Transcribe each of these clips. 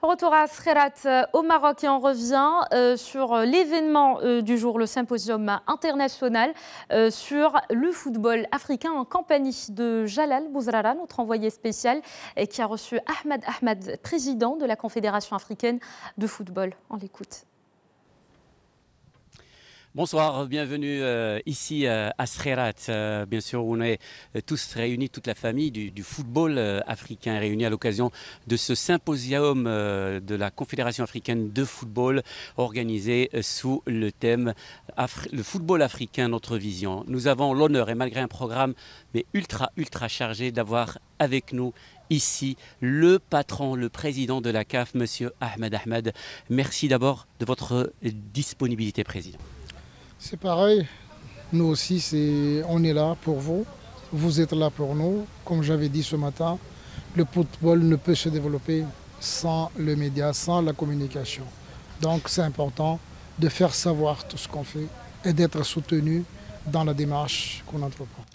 Retour à Skhirat au Maroc et on revient sur l'événement du jour, le symposium international sur le football africain en compagnie de Jalal Bouzrara, notre envoyé spécial, qui a reçu Ahmed, président de la Confédération africaine de football. On l'écoute. Bonsoir, bienvenue ici à Skhirat. Bien sûr, on est tous réunis, toute la famille du football africain réunie à l'occasion de ce symposium de la Confédération africaine de football organisé sous le thème le football africain, notre vision. Nous avons l'honneur, et malgré un programme mais ultra chargé, d'avoir avec nous ici le patron, le président de la CAF, monsieur Ahmed. Merci d'abord de votre disponibilité, président. C'est pareil, nous aussi on est là pour vous, vous êtes là pour nous. Comme j'avais dit ce matin, le football ne peut se développer sans le média, sans la communication. Donc c'est important de faire savoir tout ce qu'on fait et d'être soutenu dans la démarche qu'on entreprend.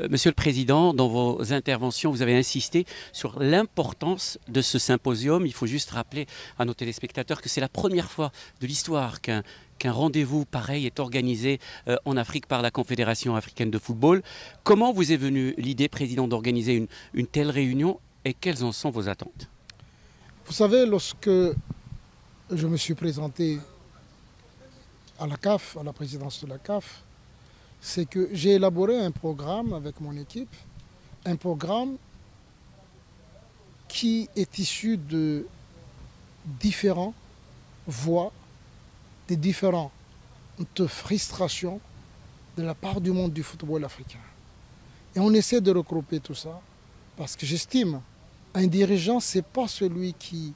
Monsieur le Président, dans vos interventions, vous avez insisté sur l'importance de ce symposium. Il faut juste rappeler à nos téléspectateurs que c'est la première fois de l'histoire qu'un rendez-vous pareil est organisé en Afrique par la Confédération africaine de football. Comment vous est venue l'idée, Président, d'organiser une telle réunion et quelles en sont vos attentes? Vous savez, lorsque je me suis présenté à la CAF, à la présidence de la CAF, c'est que j'ai élaboré un programme avec mon équipe, un programme qui est issu de différentes voix, des différentes frustrations de la part du monde du football africain. Et on essaie de regrouper tout ça parce que j'estime un dirigeant, ce n'est pas celui qui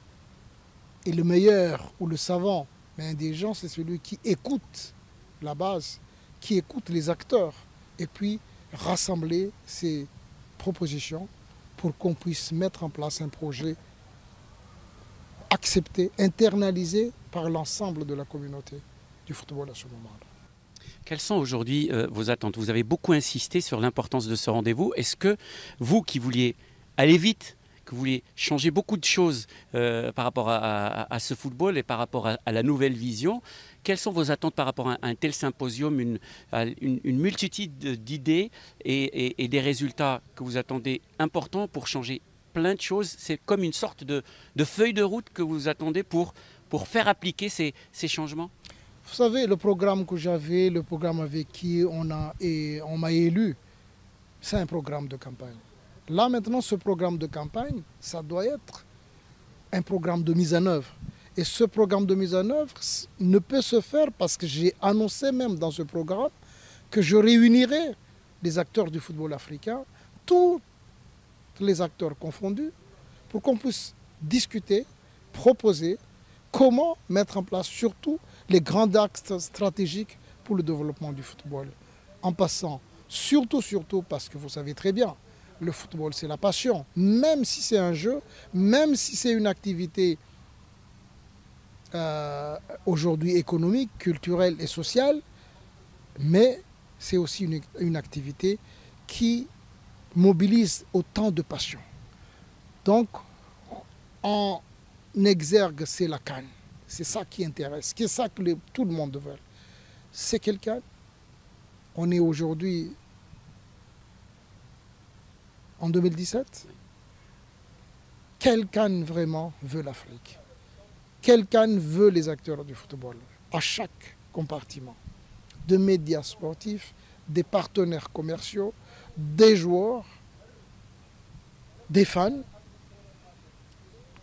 est le meilleur ou le savant, mais un dirigeant, c'est celui qui écoute la base, qui écoute les acteurs et puis rassembler ces propositions pour qu'on puisse mettre en place un projet accepté, internalisé par l'ensemble de la communauté du football à ce moment-là. Quelles sont aujourd'hui vos attentes? Vous avez beaucoup insisté sur l'importance de ce rendez-vous. Est-ce que vous qui vouliez aller vite, que vous vouliez changer beaucoup de choses par rapport à ce football et par rapport à la nouvelle vision, quelles sont vos attentes par rapport à un tel symposium, une multitude d'idées et des résultats que vous attendez importants pour changer plein de choses? C'est comme une sorte de feuille de route que vous attendez pour faire appliquer ces changements? Vous savez, le programme que j'avais, le programme avec qui on m'a élu, c'est un programme de campagne. Là maintenant, ce programme de campagne, ça doit être un programme de mise en œuvre. Et ce programme de mise en œuvre ne peut se faire parce que j'ai annoncé même dans ce programme que je réunirai les acteurs du football africain, tous les acteurs confondus, pour qu'on puisse discuter, proposer comment mettre en place surtout les grands axes stratégiques pour le développement du football. En passant, surtout parce que vous savez très bien, le football c'est la passion. Même si c'est un jeu, même si c'est une activité aujourd'hui économique, culturelle et sociale, mais c'est aussi une activité qui mobilise autant de passion. Donc, en exergue, c'est la CAN. C'est ça qui intéresse, c'est ça que tout le monde veut. C'est quelqu'un, on est aujourd'hui en 2017, quelqu'un vraiment veut l'Afrique. Quelqu'un veut les acteurs du football, à chaque compartiment, de médias sportifs, des partenaires commerciaux, des joueurs, des fans,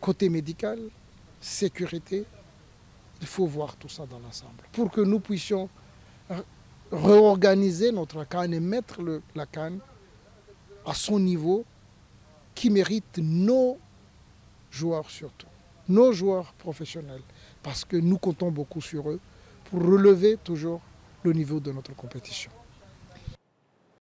côté médical, sécurité. Il faut voir tout ça dans l'ensemble pour que nous puissions réorganiser notre CAN et mettre la CAN à son niveau qui mérite nos joueurs surtout, nos joueurs professionnels, parce que nous comptons beaucoup sur eux pour relever toujours le niveau de notre compétition.